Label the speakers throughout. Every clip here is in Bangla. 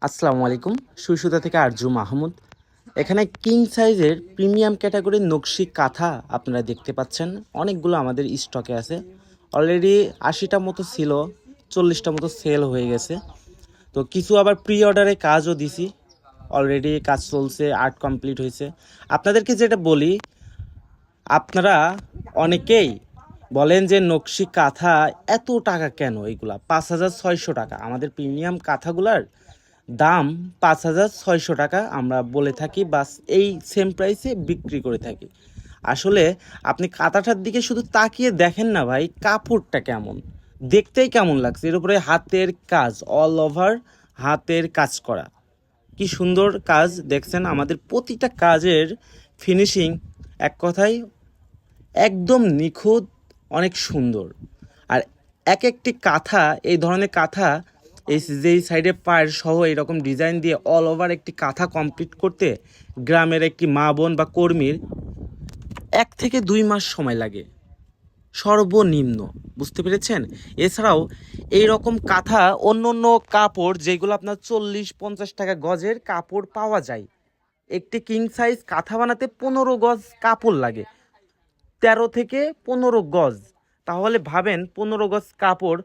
Speaker 1: আসসালামু আলাইকুম। সুইসুতা থেকে আরজু মাহমুদ। এখানে কিং সাইজের প্রিমিয়াম ক্যাটাগরির নকশি কাঁথা আপনারা দেখতে পাচ্ছেন। অনেকগুলো আমাদের স্টকে আছে। অলরেডি ৮০টা মতো ছিল, ৪০টা মতো সেল হয়ে গেছে। তো কিছু আবার প্রি অর্ডারে কাজও দিছি। অলরেডি কাজ চলছে, আর্ট কমপ্লিট হয়েছে। আপনাদেরকে যেটা বলি, আপনারা অনেকেই বলেন যে নকশি কাঁথা এত টাকা কেন? এইগুলা ৫,৬০০ টাকা। আমাদের প্রিমিয়াম কাঁথাগুলার দাম ৫,৬০০ টাকা আমরা বলে থাকি, বাস এই সেম প্রাইসে বিক্রি করে থাকি। আসলে আপনি কাঁথাটার দিকে শুধু তাকিয়ে দেখেন না ভাই, কাপড়টা কেমন, দেখতেই কেমন লাগছে। এর উপরে হাতের কাজ, অল ওভার হাতের কাজ করা, কি সুন্দর কাজ দেখছেন। আমাদের প্রতিটা কাজের ফিনিশিং এক কথায় একদম নিখুঁত, অনেক সুন্দর। আর এক একটি কাঁথা, এই ধরনের কাঁথা, এই যেই সাইডে পায়ের সহ এরকম ডিজাইন দিয়ে অল ওভার একটি কাঁথা কমপ্লিট করতে গ্রামের একটি মা বোন বা কর্মীর ১ থেকে ২ মাস সময় লাগে সর্বনিম্ন। বুঝতে পেরেছেন? এছাড়াও এই রকম কাঁথা অন্য অন্য কাপড় যেগুলো আপনার ৪০-৫০ টাকা গজের কাপড় পাওয়া যায়, একটি কিং সাইজ কাঁথা বানাতে ১৫ গজ কাপড় লাগে, ১৩ থেকে ১৫ গজ। তাহলে ভাবেন ১৫ গজ কাপড়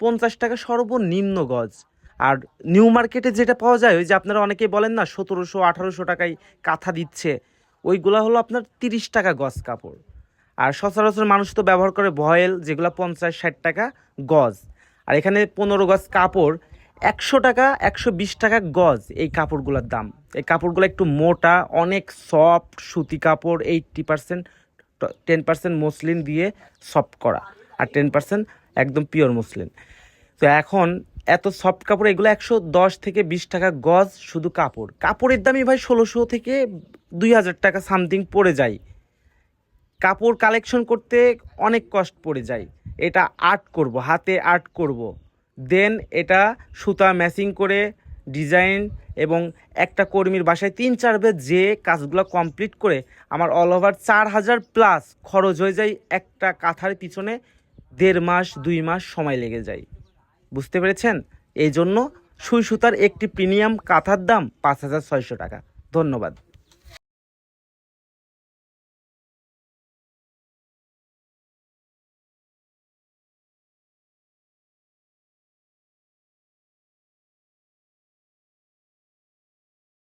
Speaker 1: ৫০ টাকা সর্বনিম্ন গজ। আর নিউ মার্কেটে যেটা পাওয়া যায়, ওই যে আপনারা অনেকেই বলেন না ১৭০০-১৮০০ টাকায় কাঁথা দিচ্ছে, ওইগুলা হলো আপনার ৩০ টাকা গজ কাপড়। আর সচরাচর মানুষ তো ব্যবহার করে ভয়েল, যেগুলো ৫০-৬০ টাকা গজ। আর এখানে ১৫ গজ কাপড় ১০০ টাকা, ১২০ টাকা গজ এই কাপড়গুলোর দাম। এই কাপড়গুলো একটু মোটা, অনেক সফট সুতি কাপড়, 80% 10% মসলিন দিয়ে সফট করা, আর 10% একদম পিওর মসলিন। তো এখন এত সফট কাপড়, এগুলো ১১০ থেকে ২০ টাকা গজ শুধু কাপড়। কাপড়ের দামই ভাই ১৬০০ থেকে ২০০০ টাকা সামথিং পড়ে যায়। কাপড় কালেকশন করতে অনেক কষ্ট পড়ে যায়। এটা আর্ট করব, হাতে আর্ট করব, দেন এটা সুতা ম্যাচিং করে ডিজাইন, এবং একটা কর্মীর বাসায় ৩-৪ বার যে কাজগুলো কমপ্লিট করে আমার অল ওভার ৪,০০০+ খরচ হয়ে যায়। একটা কাঁথার পিছনে ১.৫ মাস ২ মাস সময় লেগে যায়। বুঝতে পেরেছেন? এই জন্য সুই সুতার একটি প্রিমিয়াম কাঁথার দাম ৫,৬০০ টাকা। ধন্যবাদ।